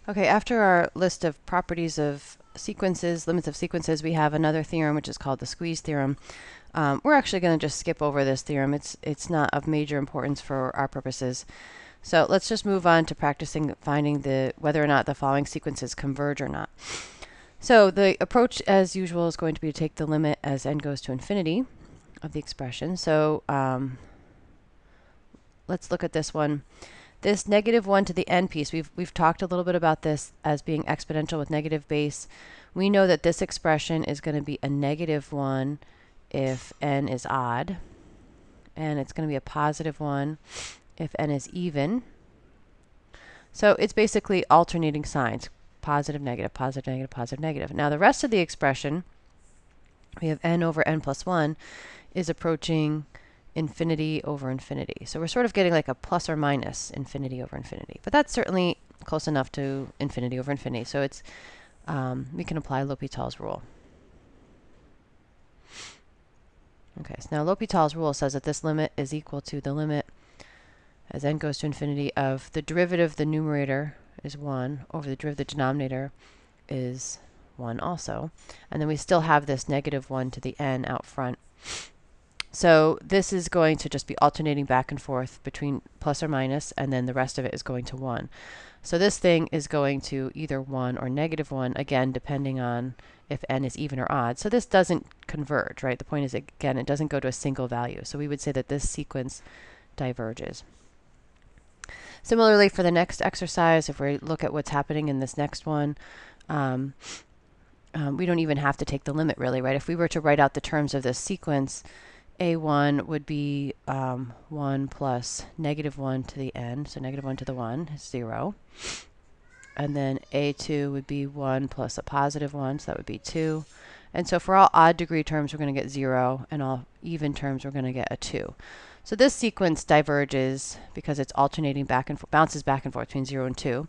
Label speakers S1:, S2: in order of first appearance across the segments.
S1: Okay, after our list of properties of sequences, limits of sequences, we have another theorem which is called the squeeze theorem. We're actually going to just skip over this theorem. It's not of major importance for our purposes. So let's just move on to practicing finding whether or not the following sequences converge or not. So the approach, as usual, is going to be to take the limit as n goes to infinity of the expression. So let's look at this one. This -1 to the n piece, we've talked a little bit about this as being exponential with negative base. We know that this expression is going to be a -1 if n is odd, and it's going to be a +1 if n is even. So it's basically alternating signs, positive, negative, positive, negative, positive, negative. Now the rest of the expression, we have n over n plus 1, is approaching infinity over infinity. So we're sort of getting like a plus or minus infinity over infinity. But that's certainly close enough to infinity over infinity. So it's we can apply L'Hopital's rule. Okay, so now L'Hopital's rule says that this limit is equal to the limit as n goes to infinity of the derivative of the numerator is 1 over the derivative of the denominator is 1 also. And then we still have this -1 to the n out front. So this is going to just be alternating back and forth between plus or minus, and then the rest of it is going to 1. So this thing is going to either 1 or -1, again, depending on if n is even or odd. So this doesn't converge, right? The point is, again, it doesn't go to a single value. So we would say that this sequence diverges. Similarly, for the next exercise, if we look at what's happening in this next one, we don't even have to take the limit, really, right? If we were to write out the terms of this sequence, a1 would be 1 plus -1 to the n, so -1 to the 1 is 0. And then a2 would be 1 plus a +1, so that would be 2. And so for all odd degree terms, we're going to get 0, and all even terms, we're going to get a 2. So this sequence diverges because it's alternating back and bounces back and forth between 0 and 2.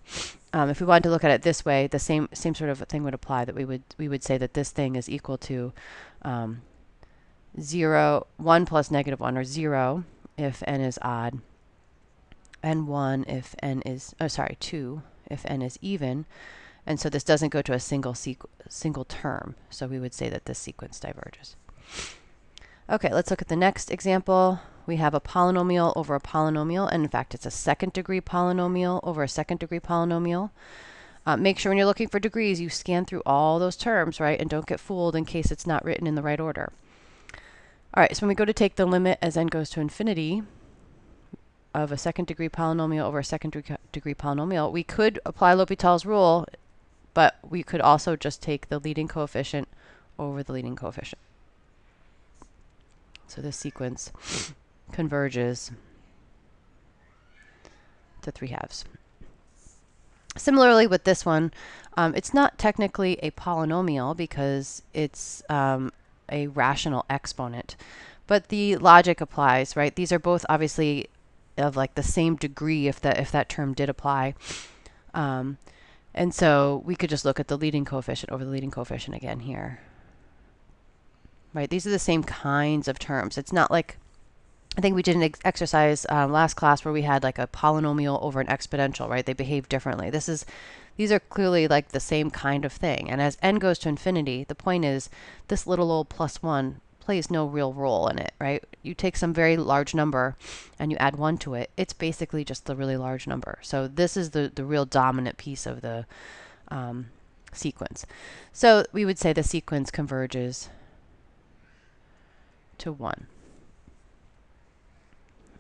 S1: If we wanted to look at it this way, the same sort of thing would apply, that we would say that this thing is equal to 1 plus -1, or 0 if n is odd, and 1 if n is, 2 if n is even. And so this doesn't go to a single term. So we would say that this sequence diverges. Okay, let's look at the next example. We have a polynomial over a polynomial, and in fact, it's a second-degree polynomial over a second-degree polynomial. Make sure when you're looking for degrees, you scan through all those terms, right? And don't get fooled in case it's not written in the right order. All right, so when we go to take the limit as n goes to infinity of a second-degree polynomial over a second-degree polynomial, we could apply L'Hopital's rule, but we could also just take the leading coefficient over the leading coefficient. So this sequence converges to 3/2. Similarly with this one, it's not technically a polynomial because it's a rational exponent, but the logic applies, right? These are both obviously of like the same degree if that term did apply. And so we could just look at the leading coefficient over the leading coefficient again here. Right, these are the same kinds of terms. It's not like, I think we did an exercise last class where we had like a polynomial over an exponential, right? They behave differently. These are clearly like the same kind of thing. And as n goes to infinity, the point is this little old +1 plays no real role in it, right? You take some very large number and you add 1 to it. It's basically just the really large number. So this is the real dominant piece of the sequence. So we would say the sequence converges to 1.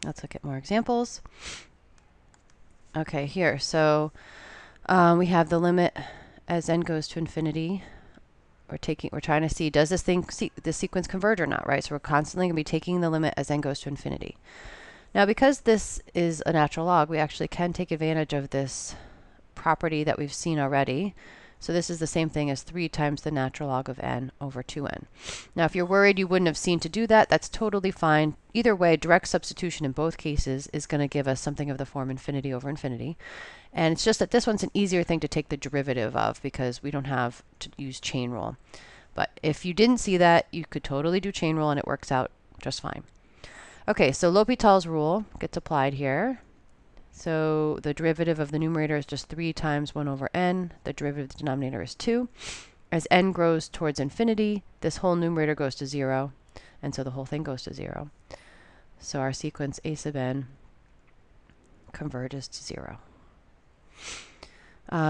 S1: Let's look at more examples. Okay, here. So we have the limit as n goes to infinity. We're trying to see, does this sequence converge or not, right? So we're constantly going to be taking the limit as n goes to infinity. Now, because this is a natural log, we actually can take advantage of this property that we've seen already. So this is the same thing as 3 times the natural log of n over 2n. Now, if you're worried you wouldn't have seen to do that, that's totally fine. Either way, direct substitution in both cases is going to give us something of the form infinity over infinity. And it's just that this one's an easier thing to take the derivative of because we don't have to use chain rule. But if you didn't see that, you could totally do chain rule and it works out just fine. Okay, so L'Hopital's rule gets applied here. So the derivative of the numerator is just 3 times 1 over n. The derivative of the denominator is 2. As n grows towards infinity, this whole numerator goes to 0, and so the whole thing goes to 0. So our sequence a sub n converges to 0.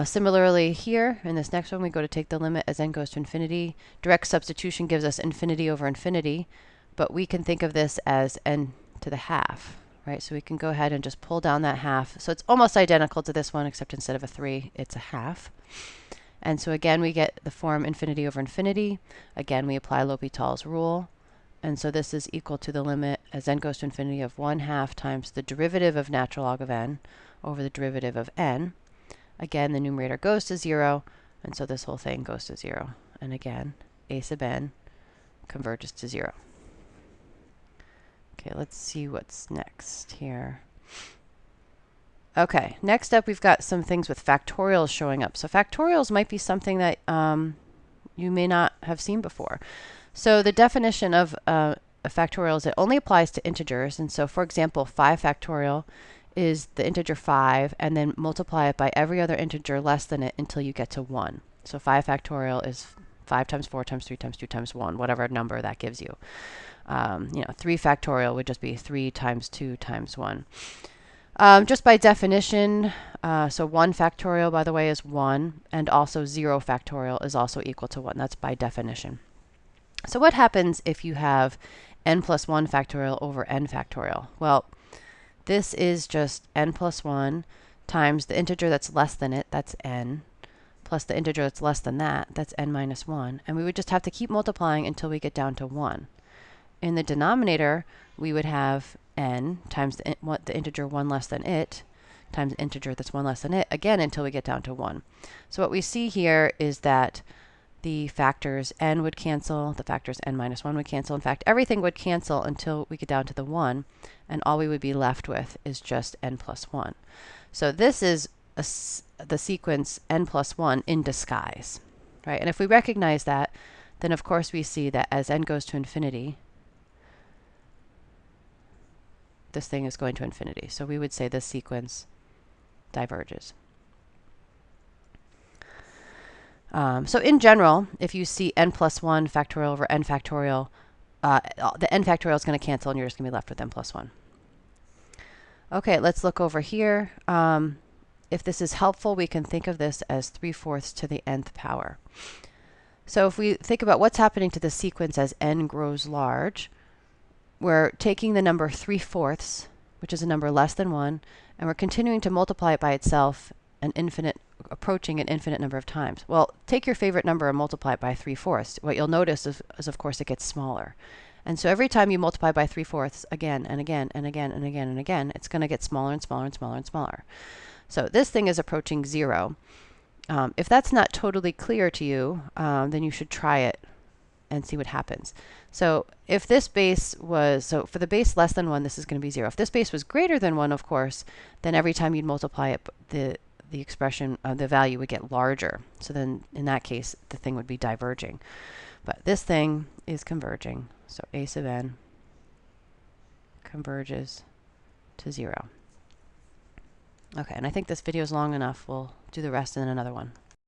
S1: Similarly here, in this next one, we go to take the limit as n goes to infinity. Direct substitution gives us infinity over infinity, but we can think of this as n to the half, right? So we can go ahead and just pull down that half. So it's almost identical to this one, except instead of a 3, it's a half. And so again, we get the form infinity over infinity. Again, we apply L'Hopital's rule. And so this is equal to the limit as n goes to infinity of 1/2 times the derivative of natural log of n over the derivative of n. Again, the numerator goes to 0, and so this whole thing goes to 0. And again, a sub n converges to 0. Okay, let's see what's next here. Okay, next up we've got some things with factorials showing up. So factorials might be something that you may not have seen before. So the definition of a factorial is it only applies to integers. And so, for example, 5 factorial is the integer 5, and then multiply it by every other integer less than it until you get to 1. So 5 factorial is 5 times 4 times 3 times 2 times 1, whatever number that gives you. 3 factorial would just be 3 times 2 times 1. Just by definition, so 1 factorial, by the way, is 1, and also 0 factorial is also equal to 1. That's by definition. So what happens if you have n plus 1 factorial over n factorial? Well, this is just n plus 1 times the integer that's less than it, that's n, plus the integer that's less than that, that's n minus 1. And we would just have to keep multiplying until we get down to 1. In the denominator, we would have n times the integer 1 less than it, times the integer that's 1 less than it, again until we get down to 1. So what we see here is that the factors n would cancel, the factors n minus 1 would cancel. In fact, everything would cancel until we get down to the 1, and all we would be left with is just n plus 1. So this is the sequence n plus 1 in disguise, right? And if we recognize that, then of course we see that as n goes to infinity, this thing is going to infinity. So we would say this sequence diverges. So in general, if you see n plus 1 factorial over n factorial, the n factorial is going to cancel and you're just going to be left with n plus 1. Okay, let's look over here. If this is helpful, we can think of this as 3/4 to the nth power. So if we think about what's happening to the sequence as n grows large, we're taking the number 3/4, which is a number less than 1, and we're continuing to multiply it by itself approaching an infinite number of times. Well, take your favorite number and multiply it by 3/4. What you'll notice is of course it gets smaller. And so every time you multiply by 3/4 again and again and again and again and again, it's going to get smaller and smaller and smaller and smaller. So this thing is approaching 0. If that's not totally clear to you, then you should try it and see what happens. So if this base was, so for the base less than 1, this is going to be 0. If this base was greater than 1, of course, then every time you'd multiply it, the expression, the value would get larger. So then in that case, the thing would be diverging. But this thing is converging. So a sub n converges to 0. Okay, and I think this video is long enough. We'll do the rest in another one.